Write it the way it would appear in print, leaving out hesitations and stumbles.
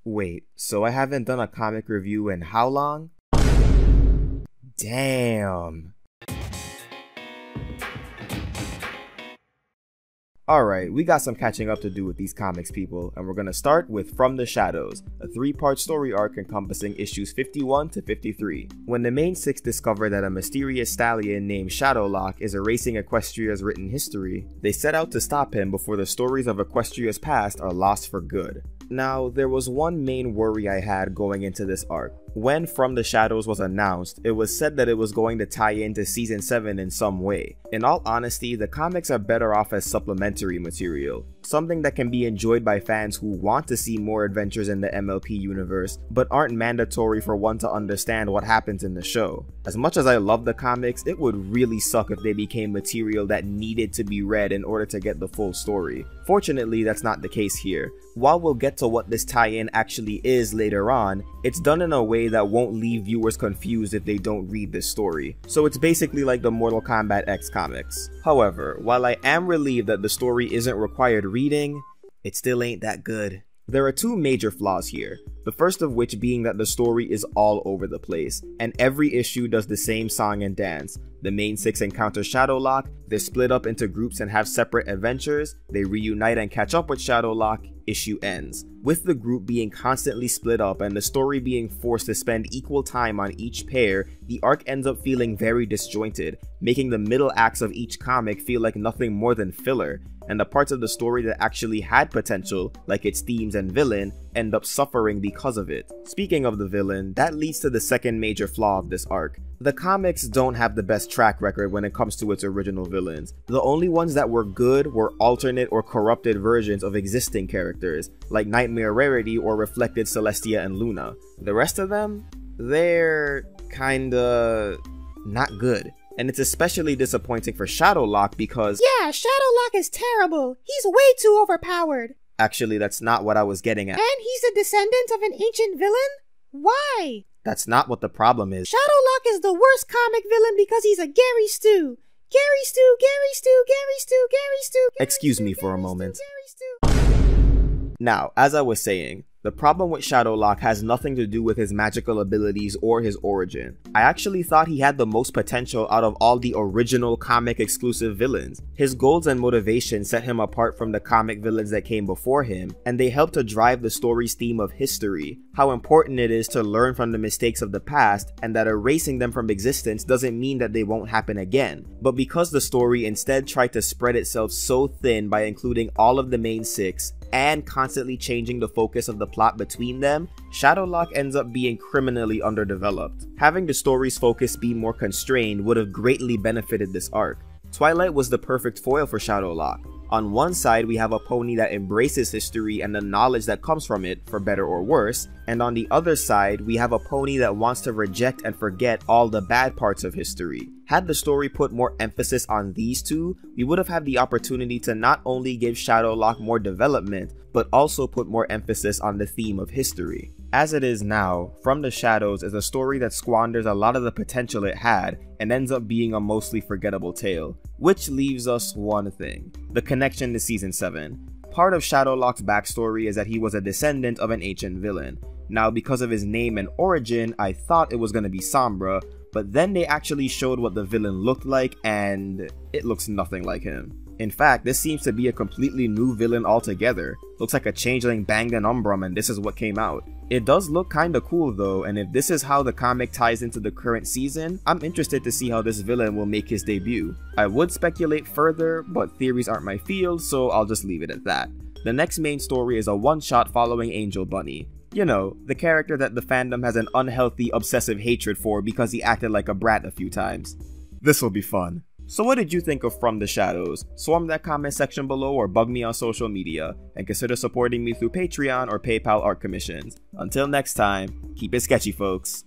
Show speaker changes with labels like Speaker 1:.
Speaker 1: Wait, so I haven't done a comic review in how long? Damn. Alright, we got some catching up to do with these comics, people, and we're gonna start with From the Shadows, a 3-part story arc encompassing issues 51 to 53. When the main 6 discover that a mysterious stallion named Shadowlock is erasing Equestria's written history, they set out to stop him before the stories of Equestria's past are lost for good. Now, there was one main worry I had going into this arc. When From the Shadows was announced, it was said that it was going to tie into Season 7 in some way. In all honesty, the comics are better off as supplementary material, something that can be enjoyed by fans who want to see more adventures in the MLP universe, but aren't mandatory for one to understand what happens in the show. As much as I love the comics, it would really suck if they became material that needed to be read in order to get the full story. Fortunately, that's not the case here. While we'll get to what this tie-in actually is later on, it's done in a way that won't leave viewers confused if they don't read this story. So it's basically like the Mortal Kombat X comics. However, while I am relieved that the story isn't required reading, it still ain't that good. There are 2 major flaws here, the first of which being that the story is all over the place, and every issue does the same song and dance. The main 6 encounter Shadowlock, they're split up into groups and have separate adventures, they reunite and catch up with Shadowlock, issue ends. With the group being constantly split up and the story being forced to spend equal time on each pair, the arc ends up feeling very disjointed, making the middle acts of each comic feel like nothing more than filler, and the parts of the story that actually had potential, like its themes and villain, end up suffering because of it. Speaking of the villain, that leads to the second major flaw of this arc. The comics don't have the best track record when it comes to its original villains. The only ones that were good were alternate or corrupted versions of existing characters, like Nightmare Rarity or Reflected Celestia and Luna. The rest of them? They're kinda not good. And it's especially disappointing for Shadowlock because
Speaker 2: yeah, Shadowlock is terrible. He's way too overpowered.
Speaker 1: Actually, that's not what I was getting at.
Speaker 2: And he's a descendant of an ancient villain? Why?
Speaker 1: That's not what the problem is.
Speaker 2: Shadowlock is the worst comic villain because he's a Gary Stu. Gary Stu, Gary Stu, Gary Stu, Gary Stu.
Speaker 1: Excuse me for a moment. Now, as I was saying, the problem with Shadowlock has nothing to do with his magical abilities or his origin. I actually thought he had the most potential out of all the original comic exclusive villains. His goals and motivations set him apart from the comic villains that came before him, and they help to drive the story's theme of history, how important it is to learn from the mistakes of the past, and that erasing them from existence doesn't mean that they won't happen again. But because the story instead tried to spread itself so thin by including all of the main 6, and constantly changing the focus of the plot between them, Shadowlock ends up being criminally underdeveloped. Having the story's focus be more constrained would have greatly benefited this arc. Twilight was the perfect foil for Shadowlock. On one side, we have a pony that embraces history and the knowledge that comes from it, for better or worse, and on the other side, we have a pony that wants to reject and forget all the bad parts of history. Had the story put more emphasis on these two, we would have had the opportunity to not only give Shadowlock more development, but also put more emphasis on the theme of history. As it is now, From the Shadows is a story that squanders a lot of the potential it had and ends up being a mostly forgettable tale. Which leaves us one thing: the connection to Season 7. Part of Shadowlock's backstory is that he was a descendant of an ancient villain. Now, because of his name and origin, I thought it was going to be Sombra, but then they actually showed what the villain looked like, and it looks nothing like him. In fact, this seems to be a completely new villain altogether. Looks like a changeling banged an Umbrum and this is what came out. It does look kinda cool though, and if this is how the comic ties into the current season, I'm interested to see how this villain will make his debut. I would speculate further, but theories aren't my field, so I'll just leave it at that. The next main story is a one-shot following Angel Bunny. You know, the character that the fandom has an unhealthy, obsessive hatred for because he acted like a brat a few times. This'll be fun. So what did you think of From the Shadows? Swarm that comment section below or bug me on social media, and consider supporting me through Patreon or PayPal art commissions. Until next time, keep it sketchy, folks.